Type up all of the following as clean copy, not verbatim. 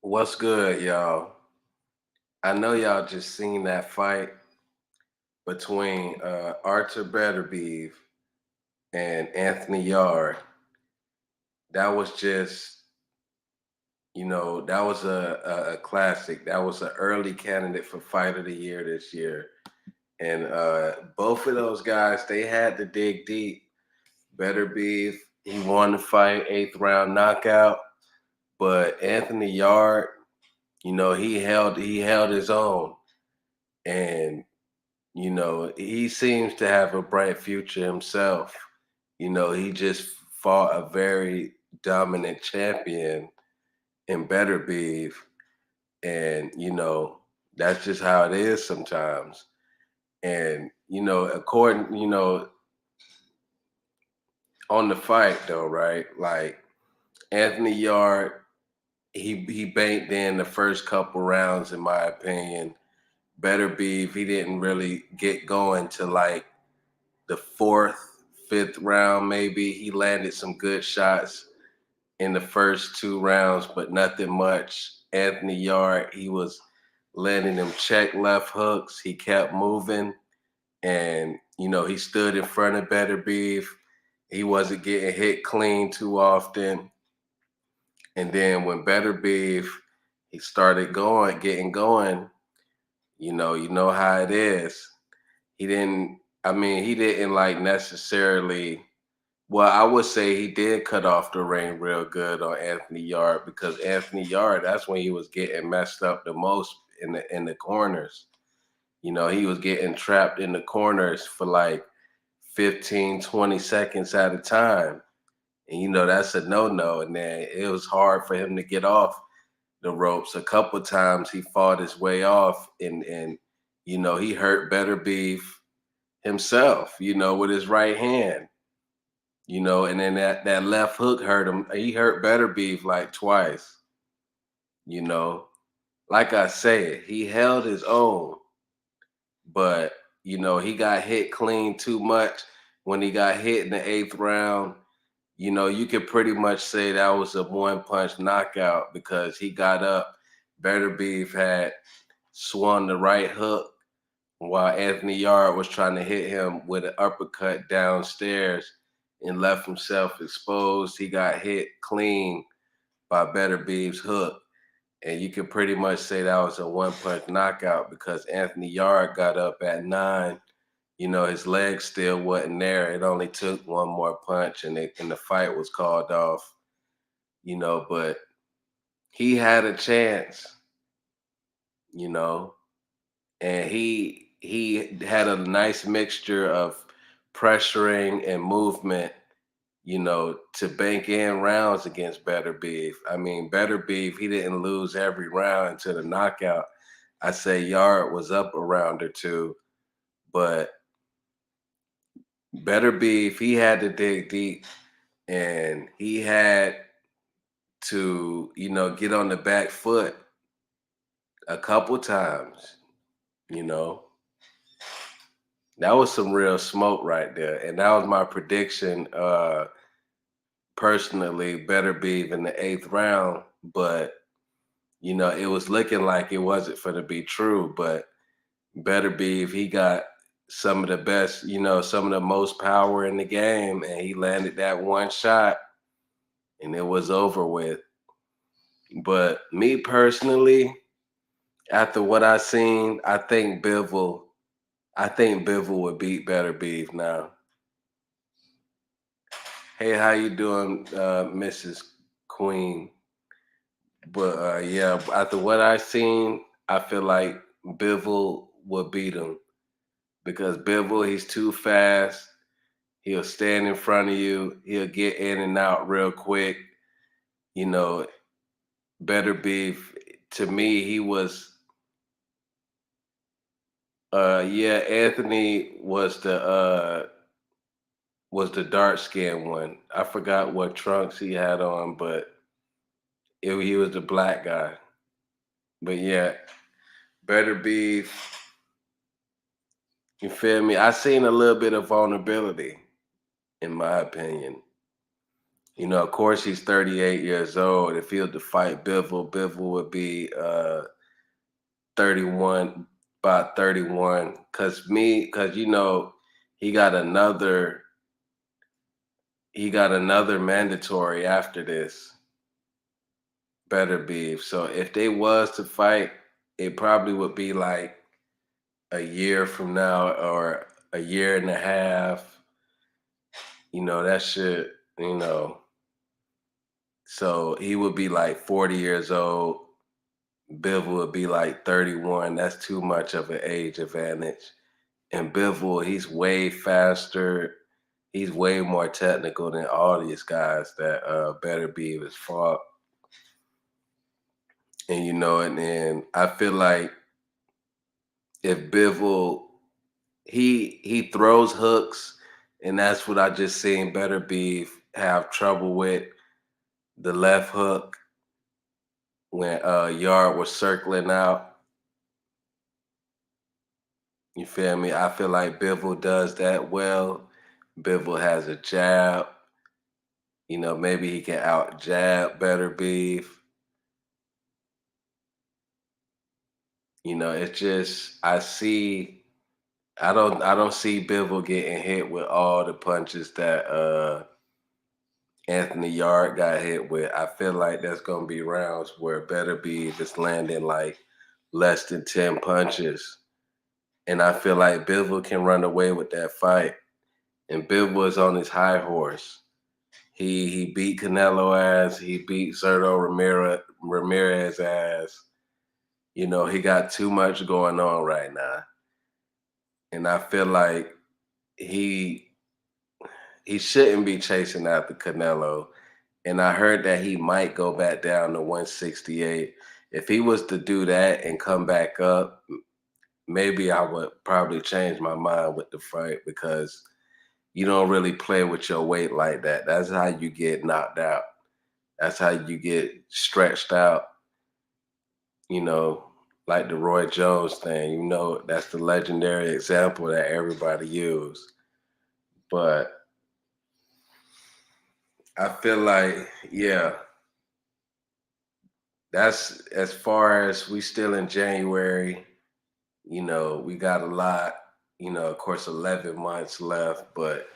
What's good, y'all? I know y'all just seen that fight between Artur Beterbiev and Anthony Yarde. That was just, that was a classic. That was an early candidate for Fight of the Year this year. And both of those guys, they had to dig deep. Beterbiev, he won the fight, eighth round knockout. But Anthony Yarde, he held his own. And he seems to have a bright future himself. He just fought a very dominant champion in Beterbiev. And, that's just how it is sometimes. And, according, on the fight though, right? Like Anthony Yarde, he banked in the first couple rounds, in my opinion. Beterbiev, he didn't really get going to like the fourth, fifth round, maybe. He landed some good shots in the first two rounds, but nothing much. Anthony Yarde, he was landing them check left hooks. He kept moving, and he stood in front of Beterbiev. He wasn't getting hit clean too often. And then when Beterbiev he started getting going, you know how it is. He didn't. I mean, he didn't like necessarily. Well, I would say he did cut off the rein real good on Anthony Yarde, because Anthony Yarde, that's when he was getting messed up the most in the corners. He was getting trapped in the corners for like 15, 20 seconds at a time. And that's a no-no. And then it was hard for him to get off the ropes. A couple times he fought his way off, and he hurt Beterbiev himself, with his right hand. And then that left hook hurt him. He hurt Beterbiev like twice, you know. Like I said, he held his own, but he got hit clean too much. When he got hit in the eighth round, you could pretty much say that was a one punch knockout, because he got up. Beterbiev had swung the right hook while Anthony Yarde was trying to hit him with an uppercut downstairs and left himself exposed. He got hit clean by Beterbiev's hook. And you can pretty much say that was a one punch knockout, because Anthony Yarde got up at nine. His leg still wasn't there. It only took one more punch, and the fight was called off. But he had a chance, you know, and he had a nice mixture of pressuring and movement, to bank in rounds against Beterbiev. I mean, Beterbiev, he didn't lose every round until the knockout. I say Yarde was up a round or two, but Beterbiev, he had to dig deep, and he had to, get on the back foot a couple times, you know. That was some real smoke right there. And that was my prediction, personally, Beterbiev in the eighth round. But, it was looking like it wasn't for to be true. But Beterbiev, he got some of the best, some of the most power in the game. And he landed that one shot, and it was over with. But me personally, after what I seen, I think Bivol would beat Beterbiev now. Hey, how you doing, Mrs. Queen? But yeah, after what I seen, I feel like Bivol would beat him, because Bivol, he's too fast. He'll stand in front of you. He'll get in and out real quick. You know, Beterbiev, to me, he was. Yeah, Anthony was the dark skinned one. I forgot what trunks he had on, but he was the black guy. But yeah, Beterbiev, you feel me? I seen a little bit of vulnerability, in my opinion. Of course, he's 38 years old. If he was to fight Bivol, Bivol would be 31, about 31. Cause he got another he got another mandatory after this, better beef. So if they was to fight, it probably would be like a year from now or a year and a half. That shit, you know. So he would be like 40 years old. Bivol would be like 31. That's too much of an age advantage. And Bivol, he's way faster. He's way more technical than all these guys that Better Beav has fought. And then I feel like if Bivol, he throws hooks, and that's what I just seen Better Beav have trouble with, the left hook when Yard was circling out. You feel me? I feel like Bivol does that well. Bivol has a jab. Maybe he can out jab Better Beef. It's just I don't see Bivol getting hit with all the punches that Anthony Yarde got hit with. I feel like that's gonna be rounds where Better Beef is landing like less than 10 punches. And I feel like Bivol can run away with that fight. And Bivol is on his high horse. He beat Canelo ass. He beat Zerto Ramirez ass. He got too much going on right now, and I feel like he he shouldn't be chasing after Canelo. And I heard that he might go back down to 168. If he was to do that and come back up, maybe I would probably change my mind with the fight because you don't really play with your weight like that. That's how you get knocked out. That's how you get stretched out, you know, like the Roy Jones thing. That's the legendary example that everybody used. But I feel like, yeah, that's as far as we still in January. We got a lot, of course, 11 months left, but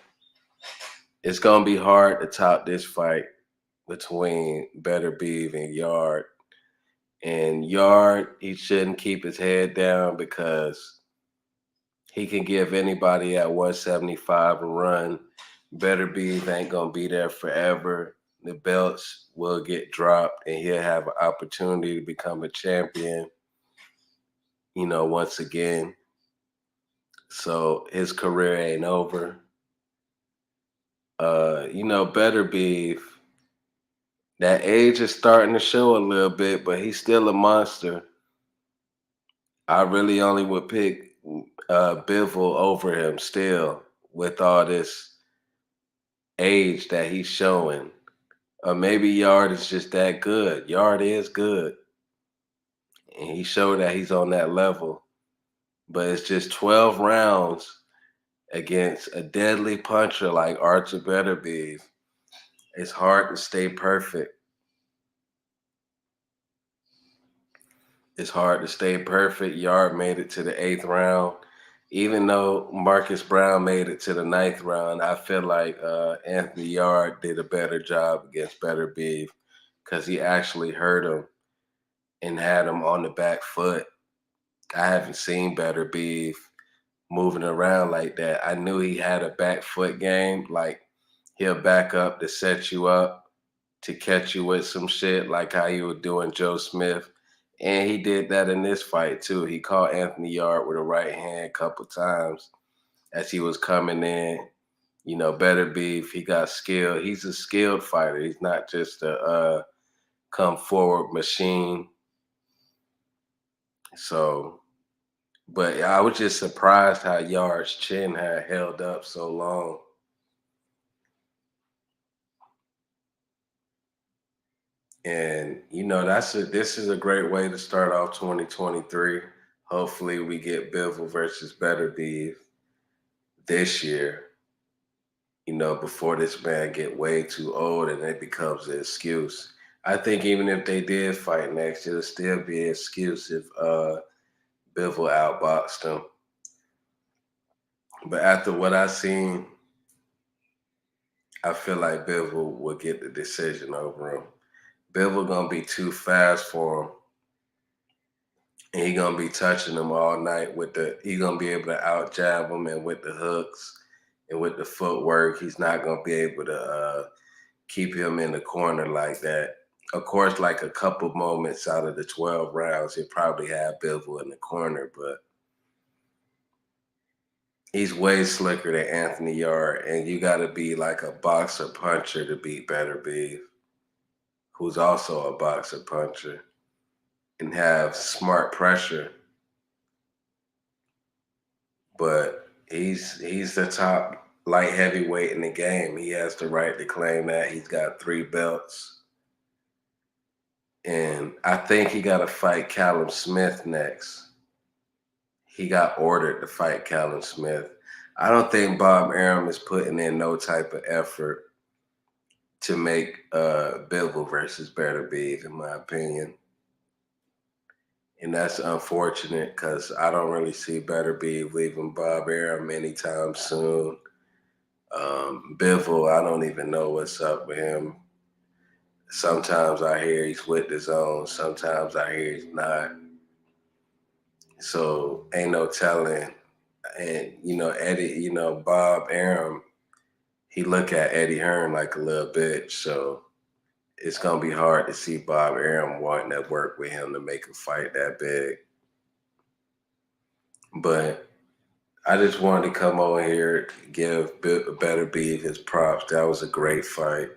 it's going to be hard to top this fight between Better Beef and Yard. And Yard, he shouldn't keep his head down because he can give anybody at 175 a run. Better Beef ain't going to be there forever. The belts will get dropped and he'll have an opportunity to become a champion, once again. So his career ain't over. Better Beef, that age is starting to show a little bit, but he's still a monster. I really only would pick Bivol over him still with all this age that he's showing. Maybe Yard is just that good. Yard is good. And he showed that he's on that level. But it's just 12 rounds against a deadly puncher like Artur Beterbiev. It's hard to stay perfect. It's hard to stay perfect. Yard made it to the 8th round. Even though Marcus Brown made it to the 9th round, I feel like Anthony Yarde did a better job against Beterbiev because he actually hurt him and had him on the back foot. I haven't seen Beterbiev moving around like that. I knew he had a back foot game. Like he'll back up to set you up to catch you with some shit, like how he was doing Joe Smith. And he did that in this fight too. He caught Anthony Yarde with a right hand a couple times as he was coming in. Better Beef, he got skill. He's a skilled fighter. He's not just a come forward machine. So, but I was just surprised how Yard's chin had held up so long. And this is a great way to start off 2023. Hopefully we get Bivol versus Better Beef this year. before this man get way too old and it becomes an excuse. I think even if they did fight next, it'll still be an excuse if Bivol outboxed him. But after what I seen, I feel like Bivol will get the decision over him. Bivol gonna be too fast for him, and he gonna be touching him all night with the. He gonna be able to out jab him, and with the hooks and with the footwork, he's not gonna be able to keep him in the corner like that. Of course, like a couple moments out of the 12 rounds, he'll probably have Bivol in the corner, but he's way slicker than Anthony Yarde, and you got to be like a boxer puncher to beat Beterbiev, who's also a boxer puncher, and have smart pressure. But he's the top light heavyweight in the game. He has the right to claim that. He's got 3 belts. And I think he got to fight Callum Smith next. He got ordered to fight Callum Smith. I don't think Bob Arum is putting in no type of effort to make Bivol versus Beterbiev, in my opinion. And that's unfortunate because I don't really see Beterbiev leaving Bob Arum anytime soon. Bivol, I don't even know what's up with him. Sometimes I hear he's with the zone. Sometimes I hear he's not. So ain't no telling. And, Eddie, Bob Arum, he look at Eddie Hearn like a little bitch. So it's going to be hard to see Bob Arum wanting to work with him to make a fight that big. But I just wanted to come over here, give Beterbiev his props. That was a great fight.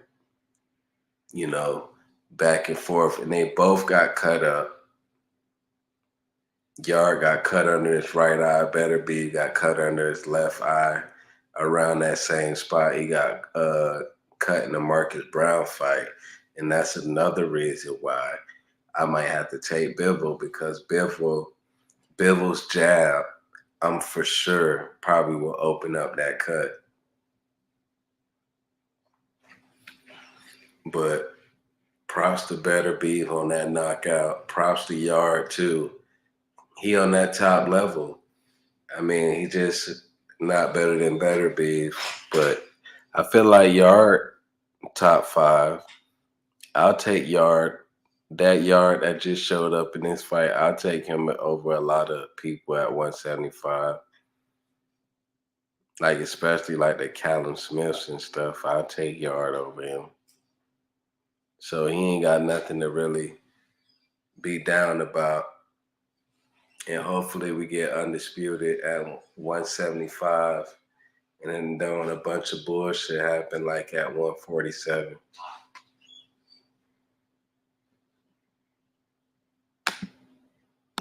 Back and forth. And they both got cut up. Yarde got cut under his right eye. Beterbiev got cut under his left eye. Around that same spot, he got cut in the Marcus Brown fight. And that's another reason why I might have to take Bivol, because Bivol's jab, I'm for sure probably will open up that cut. But props to Beterbiev on that knockout. Props to Yarde too. He on that top level. I mean, he just not better than Beterbiev, but I feel like Yarde top 5. I'll take Yarde. That Yarde that just showed up in this fight, I'll take him over a lot of people at 175. Like, especially like the Callum Smiths and stuff. I'll take Yarde over him. So he ain't got nothing to really be down about. And hopefully we get undisputed at 175. And then don't a bunch of bullshit happen like at 147.